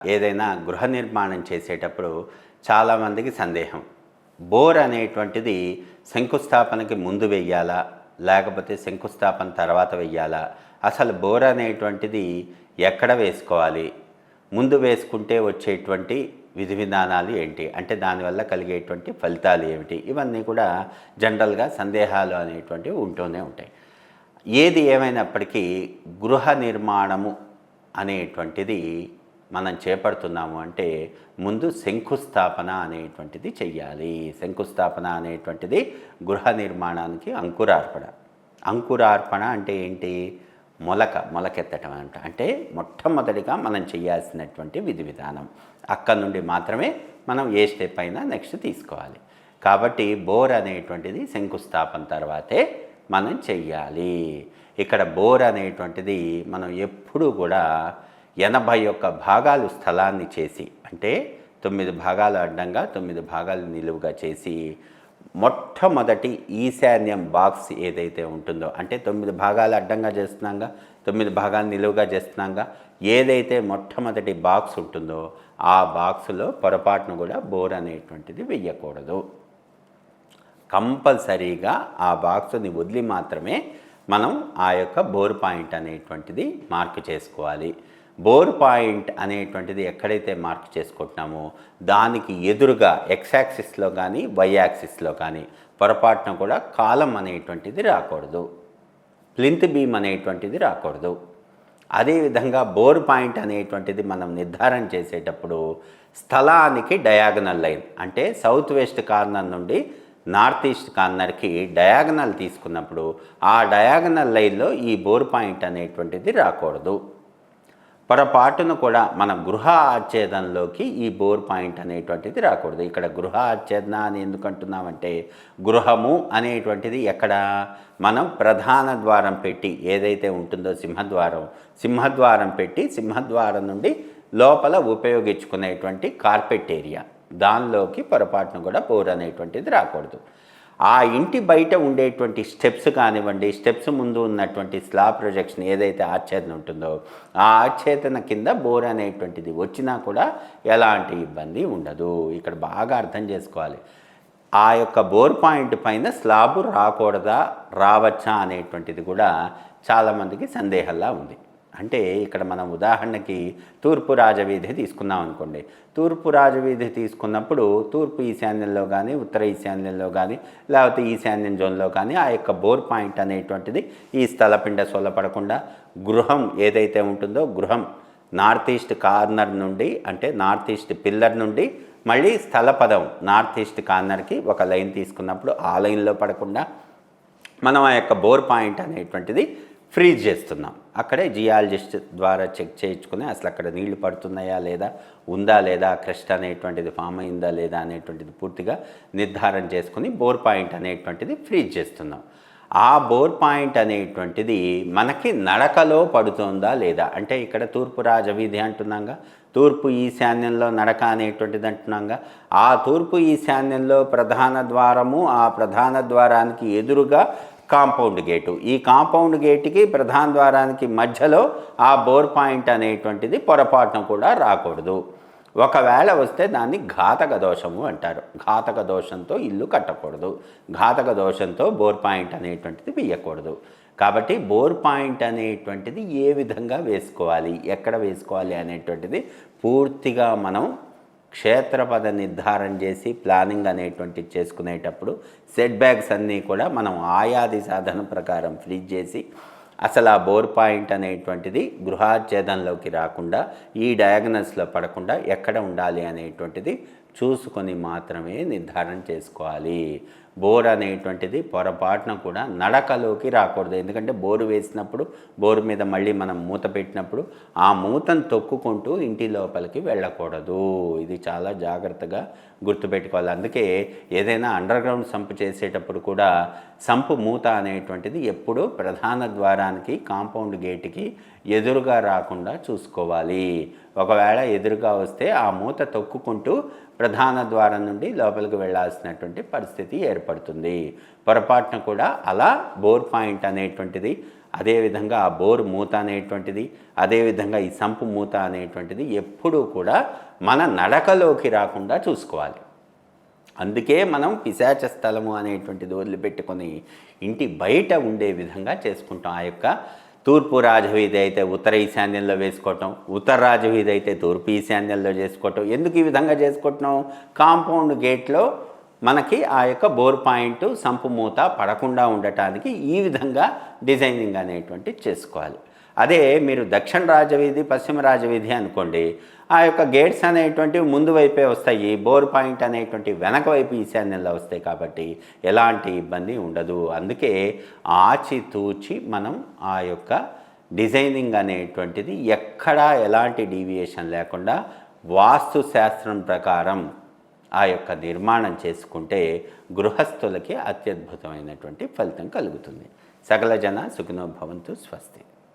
ఏదైనా గృహ నిర్మాణం చేసేటప్పుడు చాలామందికి సందేహం. బోర్ అనేటువంటిది శంకుస్థాపనకి ముందు వెయ్యాలా? లేకపోతే శంకుస్థాపన తర్వాత వెయ్యాలా? అసలు బోర్ అనేటువంటిది ఎక్కడ వేసుకోవాలి? ముందు వేసుకుంటే వచ్చేటువంటి విధి విధానాలు ఏంటి? అంటే దానివల్ల కలిగేటువంటి ఫలితాలు ఏమిటి? ఇవన్నీ కూడా జనరల్గా సందేహాలు అనేటువంటివి ఉంటూనే ఉంటాయి. ఏది ఏమైనప్పటికీ గృహ నిర్మాణము అనేటువంటిది మనం చేపడుతున్నాము అంటే ముందు శంకుస్థాపన అనేటువంటిది చెయ్యాలి. శంకుస్థాపన అనేటువంటిది గృహ నిర్మాణానికి అంకురార్పణ. అంకురార్పణ అంటే ఏంటి? మొలకెత్తటం అంట. అంటే మొట్టమొదటిగా మనం చేయాల్సినటువంటి విధి విధానం. అక్కడి నుండి మాత్రమే మనం ఏ స్టెప్ అయినా నెక్స్ట్ తీసుకోవాలి. కాబట్టి బోర్ అనేటువంటిది శంకుస్థాపన తర్వాతే మనం చెయ్యాలి. ఇక్కడ బోర్ అనేటువంటిది మనం ఎప్పుడూ కూడా 81 భాగాలు స్థలాన్ని చేసి, అంటే 9 భాగాలు అడ్డంగా 9 భాగాలు నిలువుగా చేసి, మొట్టమొదటి ఈశాన్యం బాక్స్ ఏదైతే ఉంటుందో, అంటే 9 భాగాలు అడ్డంగా చేస్తున్నాగా, 9 భాగాలు నిలువుగా చేస్తున్నాగా, ఏదైతే మొట్టమొదటి బాక్స్ ఉంటుందో ఆ బాక్సులో పొరపాటును కూడా బోర్ అనేటువంటిది వెయ్యకూడదు. కంపల్సరీగా ఆ బాక్స్ని వదిలి మాత్రమే మనం ఆ యొక్క బోర్ పాయింట్ అనేటువంటిది మార్క్ చేసుకోవాలి. బోర్ పాయింట్ అనేటువంటిది ఎక్కడైతే మార్క్ చేసుకుంటున్నామో దానికి ఎదురుగా ఎక్స్ యాక్సిస్లో కానీ వై యాక్సిస్లో కానీ పొరపాటున కూడా కాలం అనేటువంటిది రాకూడదు, ప్లింత్ బీమ్ అనేటువంటిది రాకూడదు. అదేవిధంగా బోర్ పాయింట్ అనేటువంటిది మనం నిర్ధారణ చేసేటప్పుడు స్థలానికి డయాగనల్ లైన్, అంటే సౌత్ వెస్ట్ కార్నర్ నుండి నార్త్ ఈస్ట్ కార్నర్కి డయాగనల్ తీసుకున్నప్పుడు ఆ డయాగనల్ లైన్లో ఈ బోర్ పాయింట్ అనేటువంటిది రాకూడదు. పొరపాటును కూడా మన గృహ ఆచ్ఛేదంలోకి ఈ బోర్ పాయింట్ అనేటువంటిది రాకూడదు. ఇక్కడ గృహ ఆచ్ఛేదన అని ఎందుకు అంటున్నామంటే, గృహము అనేటువంటిది ఎక్కడ మనం ప్రధాన ద్వారం పెట్టి ఏదైతే ఉంటుందో సింహద్వారం పెట్టి సింహద్వారం నుండి లోపల ఉపయోగించుకునేటువంటి కార్పెట్ ఏరియా, దానిలోకి పొరపాటును కూడా బోర్ అనేటువంటిది రాకూడదు. ఆ ఇంటి బయట ఉండేటువంటి స్టెప్స్ కానివ్వండి, స్టెప్స్ ముందు ఉన్నటువంటి స్లాబ్ ప్రొజెక్షన్ ఏదైతే ఆచ్ఛేదన ఉంటుందో ఆ ఆచ్ఛేదన కింద బోర్ అనేటువంటిది వచ్చినా కూడా ఎలాంటి ఇబ్బంది ఉండదు. ఇక్కడ బాగా అర్థం చేసుకోవాలి. ఆ యొక్క బోర్ పాయింట్ పైన స్లాబు రాకూడదా, రావచ్చా అనేటువంటిది కూడా చాలామందికి సందేహంలా ఉంది. అంటే ఇక్కడ మనం ఉదాహరణకి తూర్పు రాజవీధి తీసుకున్నాం అనుకోండి. తూర్పు రాజవీధి తీసుకున్నప్పుడు తూర్పు ఈశాన్యంలో కానీ ఉత్తర ఈశాన్యంలో కానీ లేకపోతే ఈశాన్యం జోన్లో కానీ ఆ యొక్క బోర్ పాయింట్ అనేటువంటిది ఈ స్థలపిండ సొల్లపడకుండా గృహం ఏదైతే ఉంటుందో గృహం నార్త్ ఈస్ట్ కార్నర్ నుండి, అంటే నార్త్ ఈస్ట్ పిల్లర్ నుండి మళ్ళీ స్థలపదం నార్త్ ఈస్ట్ కార్నర్కి ఒక లైన్ తీసుకున్నప్పుడు ఆ లైన్లో పడకుండా మనం ఆ యొక్క బోర్ పాయింట్ అనేటువంటిది ఫ్రీజ్ చేస్తున్నాం. అక్కడే జియాలజిస్ట్ ద్వారా చెక్ చేయించుకుని అసలు అక్కడ నీళ్లు పడుతున్నాయా లేదా, ఉందా లేదా, క్రస్ట్ అనేటువంటిది ఫామ్ అయిందా లేదా అనేటువంటిది పూర్తిగా నిర్ధారణ చేసుకుని బోర్ పాయింట్ అనేటువంటిది ఫ్రీజ్ చేస్తున్నాం. ఆ బోర్ పాయింట్ అనేటువంటిది మనకి నడకలో పడుతుందా లేదా, అంటే ఇక్కడ తూర్పు రాజవీధి అంటున్నాగా, తూర్పు ఈశాన్యంలో నడక అనేటువంటిది అంటున్నాగా, ఆ తూర్పు ఈశాన్యంలో ప్రధాన ద్వారము, ఆ ప్రధాన ద్వారానికి ఎదురుగా కాంపౌండ్ గేటు, ఈ కాంపౌండ్ గేటుకి ప్రధాన ద్వారానికి మధ్యలో ఆ బోర్ పాయింట్ అనేటువంటిది పొరపాటున కూడా రాకూడదు. ఒకవేళ వస్తే దాన్ని ఘాతక దోషము అంటారు. ఘాతక దోషంతో ఇల్లు కట్టకూడదు, ఘాతక దోషంతో బోర్ పాయింట్ అనేటువంటిది వేయకూడదు. కాబట్టి బోర్ పాయింట్ అనేటువంటిది ఏ విధంగా వేసుకోవాలి, ఎక్కడ వేసుకోవాలి అనేటువంటిది పూర్తిగా మనం క్షేత్రపద నిర్ధారణ చేసి ప్లానింగ్ అనేటువంటిది చేసుకునేటప్పుడు సెట్ బ్యాక్స్ అన్నీ కూడా మనం ఆయాది సాధన ప్రకారం ఫ్రీజ్ చేసి అసలు ఆ బోర్ పాయింట్ అనేటువంటిది గృహాచ్ఛేదంలోకి రాకుండా ఈ డయాగనల్స్లో పడకుండా ఎక్కడ ఉండాలి అనేటువంటిది చూసుకొని మాత్రమే నిర్ధారణ చేసుకోవాలి. బోర్ అనేటువంటిది పొరపాటున కూడా నడకలోకి రాకూడదు. ఎందుకంటే బోరు వేసినప్పుడు బోరు మీద మళ్ళీ మనం మూత పెట్టినప్పుడు ఆ మూతను తొక్కుకుంటూ ఇంటి లోపలికి వెళ్ళకూడదు. ఇది చాలా జాగ్రత్తగా గుర్తుపెట్టుకోవాలి. అందుకే ఏదైనా అండర్ గ్రౌండ్ సంపు చేసేటప్పుడు కూడా సంపు మూత అనేటువంటిది ఎప్పుడూ ప్రధాన ద్వారానికి కాంపౌండ్ గేటుకి ఎదురుగా రాకుండా చూసుకోవాలి. ఒకవేళ ఎదురుగా వస్తే ఆ మూత తొక్కుకుంటూ ప్రధాన ద్వారం నుండి లోపలికి వెళ్ళాల్సినటువంటి పరిస్థితి ఏర్పడుతుంది. పొరపాటున కూడా అలా బోర్ పాయింట్ అనేటువంటిది అదేవిధంగా ఆ బోరు మూత అనేటువంటిది, అదేవిధంగా ఈ సంపు మూత అనేటువంటిది ఎప్పుడూ కూడా మన నడకలోకి రాకుండా చూసుకోవాలి. అందుకే మనం పిశాచ స్థలము అనేటువంటిది వదిలిపెట్టుకొని ఇంటి బయట ఉండే విధంగా చేసుకుంటాం. ఆ యొక్క తూర్పు రాజవీధి అయితే ఉత్తర ఈశాన్యంలో వేసుకోవటం, ఉత్తర రాజవీధి అయితే తూర్పు ఈశాన్యంలో చేసుకోవటం. ఎందుకు ఈ విధంగా చేసుకుంటున్నాం? కాంపౌండ్ గేట్లో మనకి ఆ యొక్క బోర్ పాయింట్ సంపు మూత పడకుండా ఉండటానికి ఈ విధంగా డిజైనింగ్ అనేటువంటిది చేసుకోవాలి. అదే మీరు దక్షిణ రాజవీధి పశ్చిమ రాజవీధి అనుకోండి, ఆ యొక్క గేట్స్ అనేటువంటివి ముందు వైపే వస్తాయి, బోర్ పాయింట్ అనేటువంటి వెనక వైపు ఈశాన్యంలో వస్తాయి కాబట్టి ఎలాంటి ఇబ్బంది ఉండదు. అందుకే ఆచితూచి మనం ఆ యొక్క డిజైనింగ్ అనేటువంటిది ఎక్కడా ఎలాంటి డీవియేషన్ లేకుండా వాస్తు శాస్త్రం ప్రకారం ఆ యొక్క నిర్మాణం చేసుకుంటే గృహస్థులకి అత్యద్భుతమైనటువంటి ఫలితం కలుగుతుంది. సకల జన సుఖినో భవంతు. స్వస్తి.